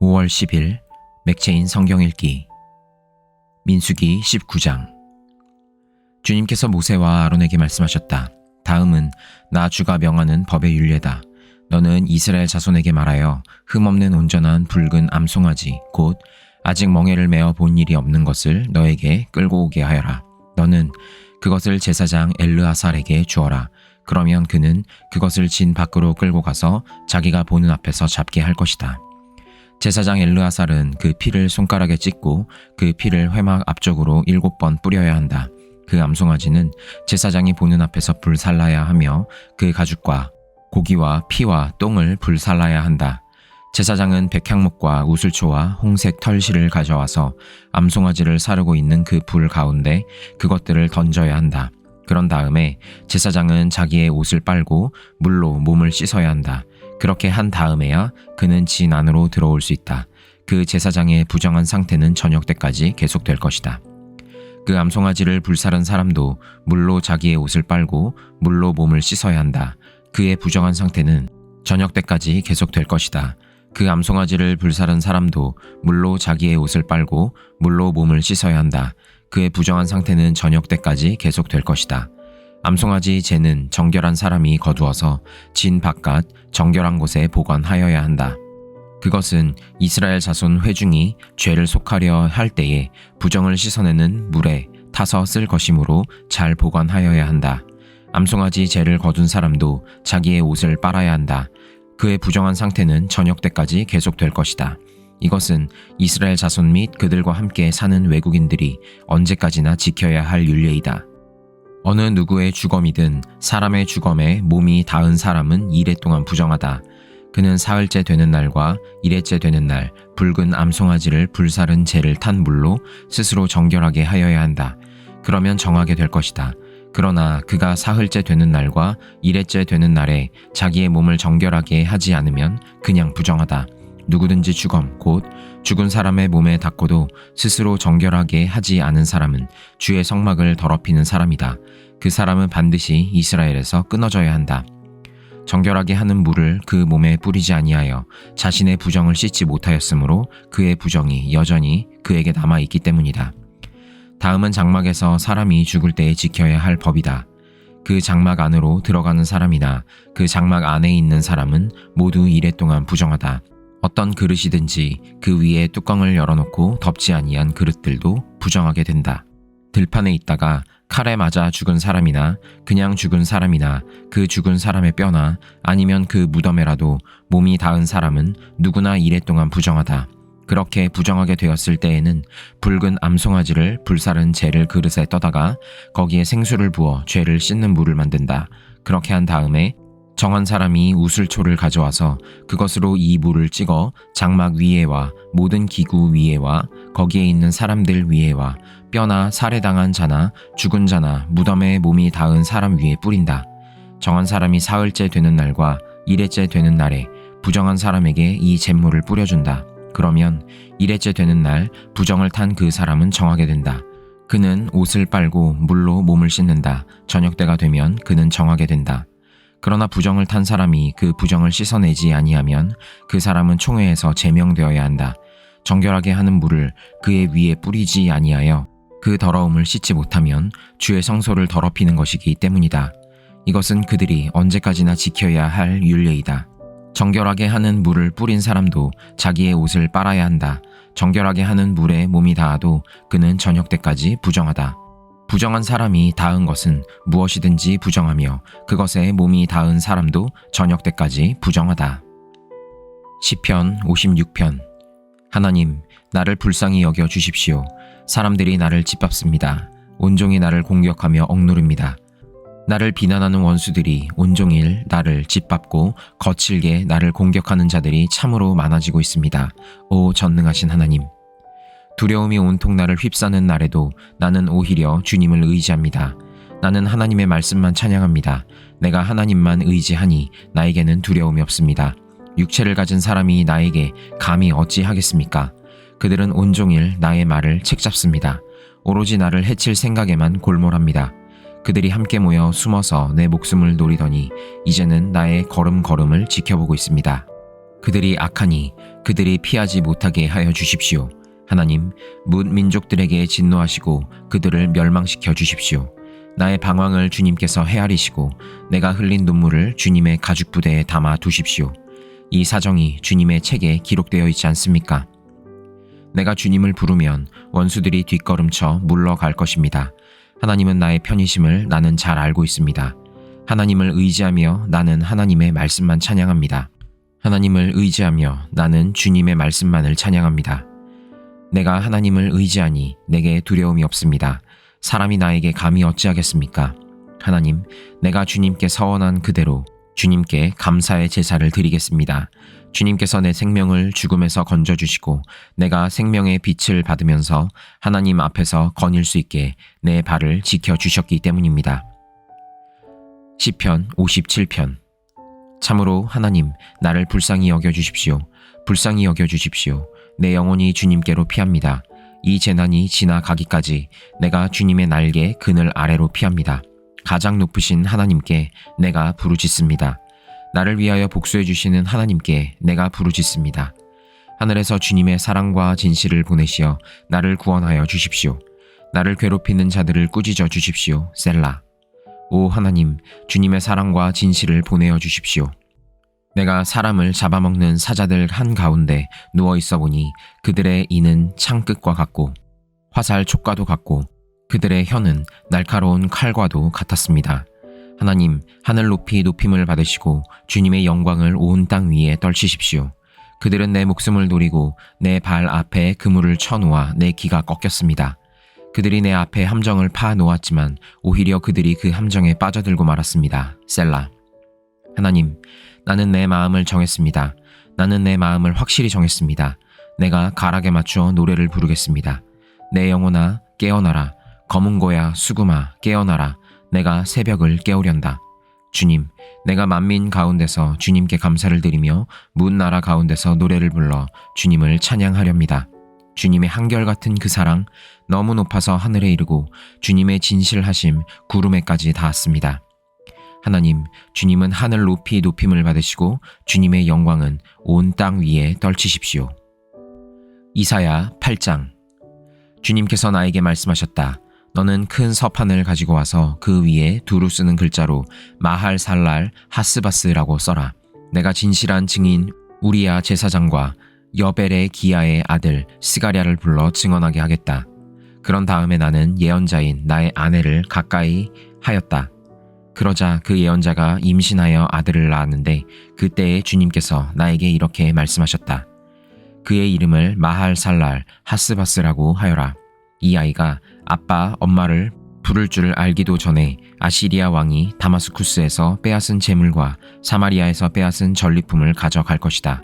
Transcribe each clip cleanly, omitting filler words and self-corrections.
(5월 10일) 맥체인 성경 읽기. 민수기 19장. 주님께서 모세와 아론에게 말씀하셨다. 다음은 나 주가 명하는 법의 율례다. 너는 이스라엘 자손에게 말하여 흠없는 온전한 붉은 암송아지 곧 아직 멍에를 메어 본 일이 없는 것을 너에게 끌고 오게 하여라. 너는 그것을 제사장 엘르아살에게 주어라. 그러면 그는 그것을 진 밖으로 끌고 가서 자기가 보는 앞에서 잡게 할 것이다. 제사장 엘르아살은 그 피를 손가락에 찍고 그 피를 회막 앞쪽으로 7번 뿌려야 한다. 그 암송아지는 제사장이 보는 앞에서 불살라야 하며 그 가죽과 고기와 피와 똥을 불살라야 한다. 제사장은 백향목과 우슬초와 홍색 털실을 가져와서 암송아지를 사르고 있는 그 불 가운데 그것들을 던져야 한다. 그런 다음에 제사장은 자기의 옷을 빨고 물로 몸을 씻어야 한다. 그렇게 한 다음에야 그는 진 안으로 들어올 수 있다. 그 제사장의 부정한 상태는 저녁 때까지 계속될 것이다. 그 암송아지를 불사른 사람도 물로 자기의 옷을 빨고 물로 몸을 씻어야 한다. 그의 부정한 상태는 저녁 때까지 계속될 것이다. 그 암송아지를 불사른 사람도 물로 자기의 옷을 빨고 물로 몸을 씻어야 한다. 그의 부정한 상태는 저녁 때까지 계속될 것이다. 암송아지 재는 정결한 사람이 거두어서 진 바깥 정결한 곳에 보관하여야 한다. 그것은 이스라엘 자손 회중이 죄를 속하려 할 때에 부정을 씻어내는 물에 타서 쓸 것이므로 잘 보관하여야 한다. 암송아지 재를 거둔 사람도 자기의 옷을 빨아야 한다. 그의 부정한 상태는 저녁 때까지 계속될 것이다. 이것은 이스라엘 자손 및 그들과 함께 사는 외국인들이 언제까지나 지켜야 할 율례이다. 어느 누구의 주검이든 사람의 주검에 몸이 닿은 사람은 이래 동안 부정하다. 그는 사흘째 되는 날과 일회째 되는 날 붉은 암송아지를 불사른 재를 탄 물로 스스로 정결하게 하여야 한다. 그러면 정하게 될 것이다. 그러나 그가 사흘째 되는 날과 일회째 되는 날에 자기의 몸을 정결하게 하지 않으면 그냥 부정하다. 누구든지 주검 곧 죽은 사람의 몸에 닿고도 스스로 정결하게 하지 않은 사람은 주의 성막을 더럽히는 사람이다. 그 사람은 반드시 이스라엘에서 끊어져야 한다. 정결하게 하는 물을 그 몸에 뿌리지 아니하여 자신의 부정을 씻지 못하였으므로 그의 부정이 여전히 그에게 남아있기 때문이다. 다음은 장막에서 사람이 죽을 때에 지켜야 할 법이다. 그 장막 안으로 들어가는 사람이나 그 장막 안에 있는 사람은 모두 이래 동안 부정하다. 어떤 그릇이든지 그 위에 뚜껑을 열어놓고 덮지 아니한 그릇들도 부정하게 된다. 들판에 있다가 칼에 맞아 죽은 사람이나 그냥 죽은 사람이나 그 죽은 사람의 뼈나 아니면 그 무덤에라도 몸이 닿은 사람은 누구나 이래 동안 부정하다. 그렇게 부정하게 되었을 때에는 붉은 암송아지를 불사른 재를 그릇에 떠다가 거기에 생수를 부어 죄를 씻는 물을 만든다. 그렇게 한 다음에 정한 사람이 우슬초를 가져와서 그것으로 이 물을 찍어 장막 위에와 모든 기구 위에와 거기에 있는 사람들 위에와 뼈나 살해당한 자나 죽은 자나 무덤에 몸이 닿은 사람 위에 뿌린다. 정한 사람이 사흘째 되는 날과 일회째 되는 날에 부정한 사람에게 이 잿물을 뿌려준다. 그러면 일회째 되는 날 부정을 탄 그 사람은 정하게 된다. 그는 옷을 빨고 물로 몸을 씻는다. 저녁 때가 되면 그는 정하게 된다. 그러나 부정을 탄 사람이 그 부정을 씻어내지 아니하면 그 사람은 총회에서 제명되어야 한다. 정결하게 하는 물을 그의 위에 뿌리지 아니하여 그 더러움을 씻지 못하면 주의 성소를 더럽히는 것이기 때문이다. 이것은 그들이 언제까지나 지켜야 할 율례이다. 정결하게 하는 물을 뿌린 사람도 자기의 옷을 빨아야 한다. 정결하게 하는 물에 몸이 닿아도 그는 저녁 때까지 부정하다. 부정한 사람이 닿은 것은 무엇이든지 부정하며 그것에 몸이 닿은 사람도 저녁 때까지 부정하다. 시편 56편. 하나님, 나를 불쌍히 여겨 주십시오. 사람들이 나를 짓밟습니다. 온종일 나를 공격하며 억누릅니다. 나를 비난하는 원수들이 온종일 나를 짓밟고 거칠게 나를 공격하는 자들이 참으로 많아지고 있습니다. 오 전능하신 하나님. 두려움이 온통 나를 휩싸는 날에도 나는 오히려 주님을 의지합니다. 나는 하나님의 말씀만 찬양합니다. 내가 하나님만 의지하니 나에게는 두려움이 없습니다. 육체를 가진 사람이 나에게 감히 어찌 하겠습니까? 그들은 온종일 나의 말을 책잡습니다. 오로지 나를 해칠 생각에만 골몰합니다. 그들이 함께 모여 숨어서 내 목숨을 노리더니 이제는 나의 걸음걸음을 지켜보고 있습니다. 그들이 악하니 그들이 피하지 못하게 하여 주십시오. 하나님, 뭇 민족들에게 진노하시고 그들을 멸망시켜 주십시오. 나의 방황을 주님께서 헤아리시고 내가 흘린 눈물을 주님의 가죽부대에 담아 두십시오. 이 사정이 주님의 책에 기록되어 있지 않습니까? 내가 주님을 부르면 원수들이 뒷걸음쳐 물러갈 것입니다. 하나님은 나의 편이심을 나는 잘 알고 있습니다. 하나님을 의지하며 나는 하나님의 말씀만 찬양합니다. 하나님을 의지하며 나는 주님의 말씀만을 찬양합니다. 내가 하나님을 의지하니 내게 두려움이 없습니다. 사람이 나에게 감히 어찌하겠습니까? 하나님, 내가 주님께 서원한 그대로 주님께 감사의 제사를 드리겠습니다. 주님께서 내 생명을 죽음에서 건져주시고 내가 생명의 빛을 받으면서 하나님 앞에서 거닐 수 있게 내 발을 지켜주셨기 때문입니다. 시편 57편. 참으로 하나님, 나를 불쌍히 여겨주십시오. 불쌍히 여겨주십시오. 내 영혼이 주님께로 피합니다. 이 재난이 지나가기까지 내가 주님의 날개 그늘 아래로 피합니다. 가장 높으신 하나님께 내가 부르짖습니다. 나를 위하여 복수해 주시는 하나님께 내가 부르짖습니다. 하늘에서 주님의 사랑과 진실을 보내시어 나를 구원하여 주십시오. 나를 괴롭히는 자들을 꾸짖어 주십시오. 셀라. 오 하나님, 주님의 사랑과 진실을 보내어 주십시오. 내가 사람을 잡아먹는 사자들 한가운데 누워있어 보니 그들의 이는 창끝과 같고 화살 촉과도 같고 그들의 혀는 날카로운 칼과도 같았습니다. 하나님, 하늘 높이 높임을 받으시고 주님의 영광을 온 땅 위에 떨치십시오. 그들은 내 목숨을 노리고 내 발 앞에 그물을 쳐놓아 내 기가 꺾였습니다. 그들이 내 앞에 함정을 파 놓았지만 오히려 그들이 그 함정에 빠져들고 말았습니다. 셀라. 하나님, 나는 내 마음을 정했습니다. 나는 내 마음을 확실히 정했습니다. 내가 가락에 맞추어 노래를 부르겠습니다. 내 영혼아 깨어나라. 검은 고야 수금아 깨어나라. 내가 새벽을 깨우련다. 주님, 내가 만민 가운데서 주님께 감사를 드리며 문 나라 가운데서 노래를 불러 주님을 찬양하렵니다. 주님의 한결같은 그 사랑 너무 높아서 하늘에 이르고 주님의 진실하심 구름에까지 닿았습니다. 하나님, 주님은 하늘 높이 높임을 받으시고 주님의 영광은 온 땅 위에 떨치십시오. 이사야 8장. 주님께서 나에게 말씀하셨다. 너는 큰 서판을 가지고 와서 그 위에 두루 쓰는 글자로 마할 살랄 하스바스라고 써라. 내가 진실한 증인 우리야 제사장과 여벨의 기야의 아들 스가랴를 불러 증언하게 하겠다. 그런 다음에 나는 예언자인 나의 아내를 가까이 하였다. 그러자 그 예언자가 임신하여 아들을 낳았는데 그때에 주님께서 나에게 이렇게 말씀하셨다. 그의 이름을 마할 살랄 하스바스라고 하여라. 이 아이가 아빠 엄마를 부를 줄 알기도 전에 아시리아 왕이 다마스쿠스에서 빼앗은 재물과 사마리아에서 빼앗은 전리품을 가져갈 것이다.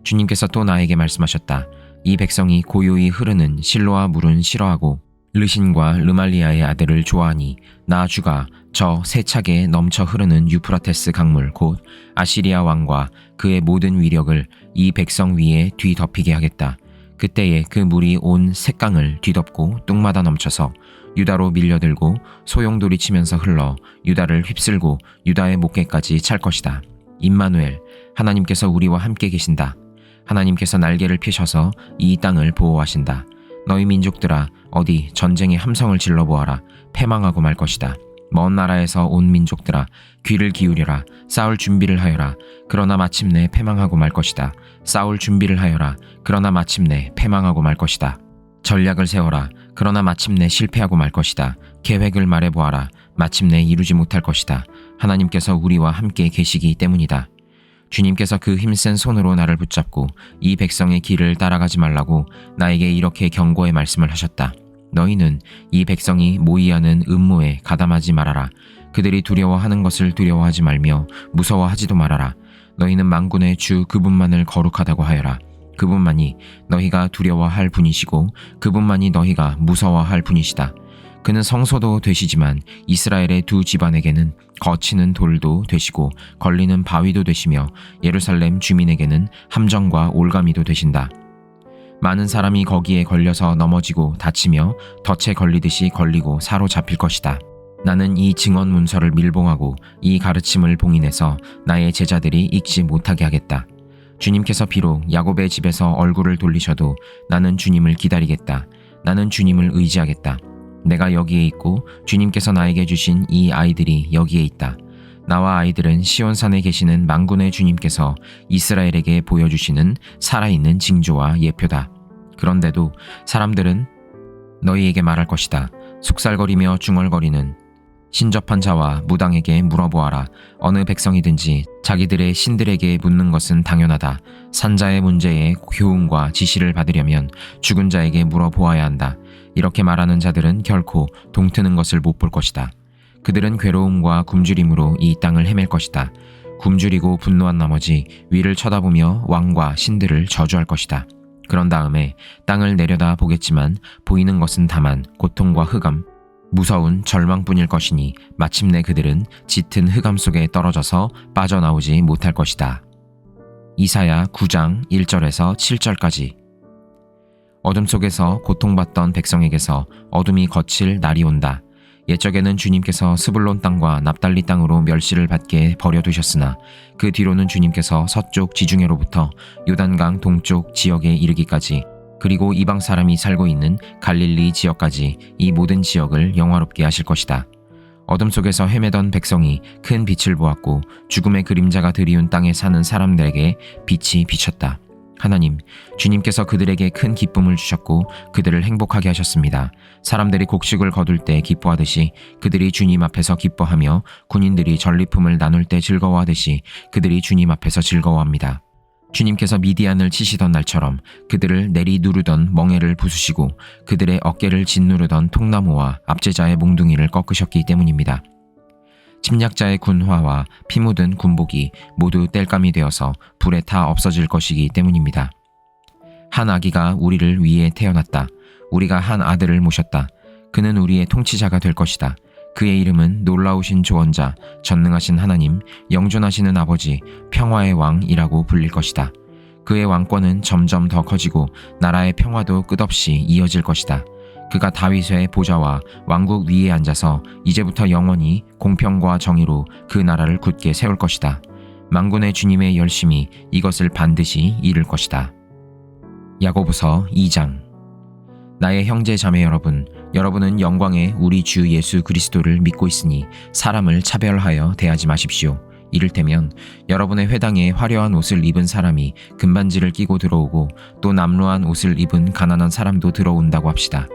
주님께서 또 나에게 말씀하셨다. 이 백성이 고요히 흐르는 실로아 물은 싫어하고 르신과 르말리아의 아들을 좋아하니 나 주가 저 세차게 넘쳐 흐르는 유프라테스 강물 곧 아시리아 왕과 그의 모든 위력을 이 백성 위에 뒤덮이게 하겠다. 그때에 그 물이 온 셋강을 뒤덮고 뚱마다 넘쳐서 유다로 밀려들고 소용돌이 치면서 흘러 유다를 휩쓸고 유다의 목에까지 찰 것이다. 임마누엘, 하나님께서 우리와 함께 계신다. 하나님께서 날개를 펴셔서 이 땅을 보호하신다. 너희 민족들아, 어디 전쟁의 함성을 질러보아라. 패망하고 말 것이다. 먼 나라에서 온 민족들아, 귀를 기울여라. 싸울 준비를 하여라. 그러나 마침내 패망하고 말 것이다. 싸울 준비를 하여라. 그러나 마침내 패망하고 말 것이다. 전략을 세워라. 그러나 마침내 실패하고 말 것이다. 계획을 말해보아라. 마침내 이루지 못할 것이다. 하나님께서 우리와 함께 계시기 때문이다. 주님께서 그 힘센 손으로 나를 붙잡고 이 백성의 길을 따라가지 말라고 나에게 이렇게 경고의 말씀을 하셨다. 너희는 이 백성이 모의하는 음모에 가담하지 말아라. 그들이 두려워하는 것을 두려워하지 말며 무서워하지도 말아라. 너희는 만군의 주 그분만을 거룩하다고 하여라. 그분만이 너희가 두려워할 분이시고 그분만이 너희가 무서워할 분이시다. 그는 성소도 되시지만 이스라엘의 두 집안에게는 거치는 돌도 되시고 걸리는 바위도 되시며 예루살렘 주민에게는 함정과 올가미도 되신다. 많은 사람이 거기에 걸려서 넘어지고 다치며 덫에 걸리듯이 걸리고 사로잡힐 것이다. 나는 이 증언 문서를 밀봉하고 이 가르침을 봉인해서 나의 제자들이 읽지 못하게 하겠다. 주님께서 비록 야곱의 집에서 얼굴을 돌리셔도 나는 주님을 기다리겠다. 나는 주님을 의지하겠다. 내가 여기에 있고 주님께서 나에게 주신 이 아이들이 여기에 있다. 나와 아이들은 시온산에 계시는 만군의 주님께서 이스라엘에게 보여주시는 살아있는 징조와 예표다. 그런데도 사람들은 너희에게 말할 것이다. 속살거리며 중얼거리는 신접한 자와 무당에게 물어보아라. 어느 백성이든지 자기들의 신들에게 묻는 것은 당연하다. 산자의 문제에 교훈과 지시를 받으려면 죽은 자에게 물어보아야 한다. 이렇게 말하는 자들은 결코 동트는 것을 못 볼 것이다. 그들은 괴로움과 굶주림으로 이 땅을 헤맬 것이다. 굶주리고 분노한 나머지 위를 쳐다보며 왕과 신들을 저주할 것이다. 그런 다음에 땅을 내려다 보겠지만 보이는 것은 다만 고통과 흑암, 무서운 절망뿐일 것이니 마침내 그들은 짙은 흑암 속에 떨어져서 빠져나오지 못할 것이다. 이사야 9장 1절에서 7절까지. 어둠 속에서 고통받던 백성에게서 어둠이 거칠 날이 온다. 옛적에는 주님께서 스불론 땅과 납달리 땅으로 멸시를 받게 버려두셨으나 그 뒤로는 주님께서 서쪽 지중해로부터 요단강 동쪽 지역에 이르기까지 그리고 이방 사람이 살고 있는 갈릴리 지역까지 이 모든 지역을 영화롭게 하실 것이다. 어둠 속에서 헤매던 백성이 큰 빛을 보았고 죽음의 그림자가 드리운 땅에 사는 사람들에게 빛이 비쳤다. 하나님, 주님께서 그들에게 큰 기쁨을 주셨고 그들을 행복하게 하셨습니다. 사람들이 곡식을 거둘 때 기뻐하듯이 그들이 주님 앞에서 기뻐하며 군인들이 전리품을 나눌 때 즐거워하듯이 그들이 주님 앞에서 즐거워합니다. 주님께서 미디안을 치시던 날처럼 그들을 내리 누르던 멍에를 부수시고 그들의 어깨를 짓누르던 통나무와 압제자의 몽둥이를 꺾으셨기 때문입니다. 침략자의 군화와 피 묻은 군복이 모두 땔감이 되어서 불에 타 없어질 것이기 때문입니다. 한 아기가 우리를 위해 태어났다. 우리가 한 아들을 모셨다. 그는 우리의 통치자가 될 것이다. 그의 이름은 놀라우신 조언자, 전능하신 하나님, 영존하시는 아버지, 평화의 왕이라고 불릴 것이다. 그의 왕권은 점점 더 커지고 나라의 평화도 끝없이 이어질 것이다. 그가 다윗의 보좌와 왕국 위에 앉아서 이제부터 영원히 공평과 정의로 그 나라를 굳게 세울 것이다. 만군의 주님의 열심이 이것을 반드시 이룰 것이다. 야고보서 2장. 나의 형제 자매 여러분, 여러분은 영광의 우리 주 예수 그리스도를 믿고 있으니 사람을 차별하여 대하지 마십시오. 이를테면 여러분의 회당에 화려한 옷을 입은 사람이 금반지를 끼고 들어오고 또 남루한 옷을 입은 가난한 사람도 들어온다고 합시다.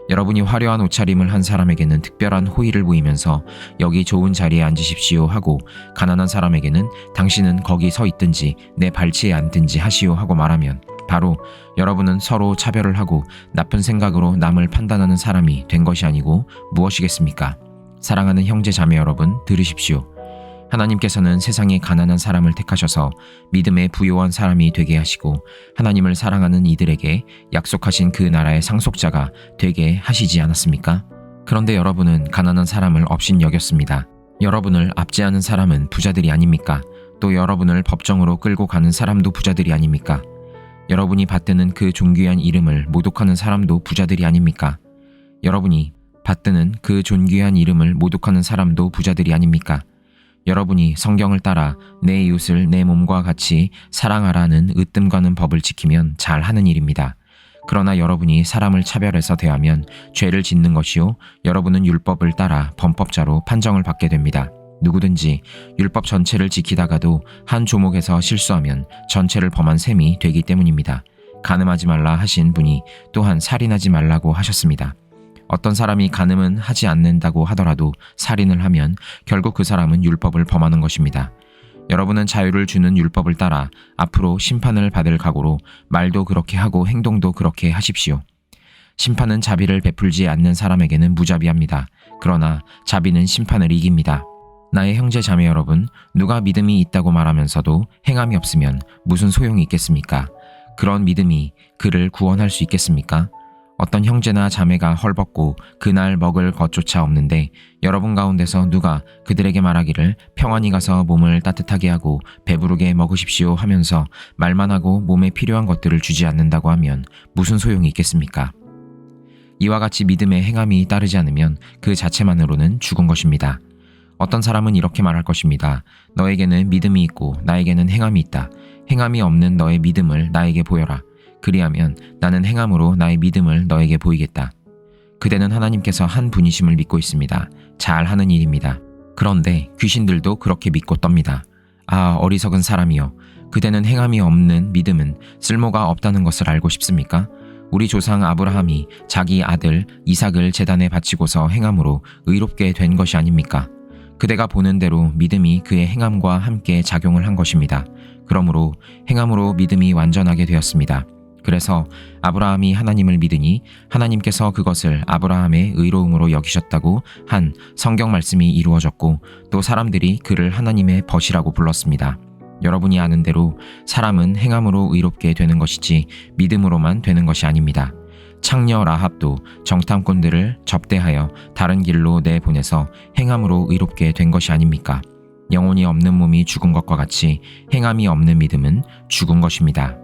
여러분이 화려한 옷차림을 한 사람에게는 특별한 호의를 보이면서 여기 좋은 자리에 앉으십시오 하고 가난한 사람에게는 당신은 거기 서 있든지 내 발치에 앉든지 하시오 하고 말하면 바로 여러분은 서로 차별을 하고 나쁜 생각으로 남을 판단하는 사람이 된 것이 아니고 무엇이겠습니까? 사랑하는 형제 자매 여러분, 들으십시오. 하나님께서는 세상에 가난한 사람을 택하셔서 믿음에 부요한 사람이 되게 하시고 하나님을 사랑하는 이들에게 약속하신 그 나라의 상속자가 되게 하시지 않았습니까? 그런데 여러분은 가난한 사람을 업신여겼습니다. 여러분을 압제하는 사람은 부자들이 아닙니까? 또 여러분을 법정으로 끌고 가는 사람도 부자들이 아닙니까? 여러분이 받드는 그 존귀한 이름을 모독하는 사람도 부자들이 아닙니까? 여러분이 받드는 그 존귀한 이름을 모독하는 사람도 부자들이 아닙니까? 여러분이 성경을 따라 내 이웃을 내 몸과 같이 사랑하라는 으뜸가는 법을 지키면 잘하는 일입니다. 그러나 여러분이 사람을 차별해서 대하면 죄를 짓는 것이요 여러분은 율법을 따라 범법자로 판정을 받게 됩니다. 누구든지 율법 전체를 지키다가도 한 조목에서 실수하면 전체를 범한 셈이 되기 때문입니다. 간음하지 말라 하신 분이 또한 살인하지 말라고 하셨습니다. 어떤 사람이 간음은 하지 않는다고 하더라도 살인을 하면 결국 그 사람은 율법을 범하는 것입니다. 여러분은 자유를 주는 율법을 따라 앞으로 심판을 받을 각오로 말도 그렇게 하고 행동도 그렇게 하십시오. 심판은 자비를 베풀지 않는 사람에게는 무자비합니다. 그러나 자비는 심판을 이깁니다. 나의 형제 자매 여러분, 누가 믿음이 있다고 말하면서도 행함이 없으면 무슨 소용이 있겠습니까? 그런 믿음이 그를 구원할 수 있겠습니까? 어떤 형제나 자매가 헐벗고 그날 먹을 것조차 없는데 여러분 가운데서 누가 그들에게 말하기를 평안히 가서 몸을 따뜻하게 하고 배부르게 먹으십시오 하면서 말만 하고 몸에 필요한 것들을 주지 않는다고 하면 무슨 소용이 있겠습니까? 이와 같이 믿음에 행함이 따르지 않으면 그 자체만으로는 죽은 것입니다. 어떤 사람은 이렇게 말할 것입니다. 너에게는 믿음이 있고 나에게는 행함이 있다. 행함이 없는 너의 믿음을 나에게 보여라. 그리하면 나는 행함으로 나의 믿음을 너에게 보이겠다. 그대는 하나님께서 한 분이심을 믿고 있습니다. 잘 하는 일입니다. 그런데 귀신들도 그렇게 믿고 떱니다. 아, 어리석은 사람이여. 그대는 행함이 없는 믿음은 쓸모가 없다는 것을 알고 싶습니까? 우리 조상 아브라함이 자기 아들 이삭을 제단에 바치고서 행함으로 의롭게 된 것이 아닙니까? 그대가 보는 대로 믿음이 그의 행함과 함께 작용을 한 것입니다. 그러므로 행함으로 믿음이 완전하게 되었습니다. 그래서 아브라함이 하나님을 믿으니 하나님께서 그것을 아브라함의 의로움으로 여기셨다고 한 성경 말씀이 이루어졌고 또 사람들이 그를 하나님의 벗이라고 불렀습니다. 여러분이 아는 대로 사람은 행함으로 의롭게 되는 것이지 믿음으로만 되는 것이 아닙니다. 창녀 라합도 정탐꾼들을 접대하여 다른 길로 내보내서 행함으로 의롭게 된 것이 아닙니까? 영혼이 없는 몸이 죽은 것과 같이 행함이 없는 믿음은 죽은 것입니다.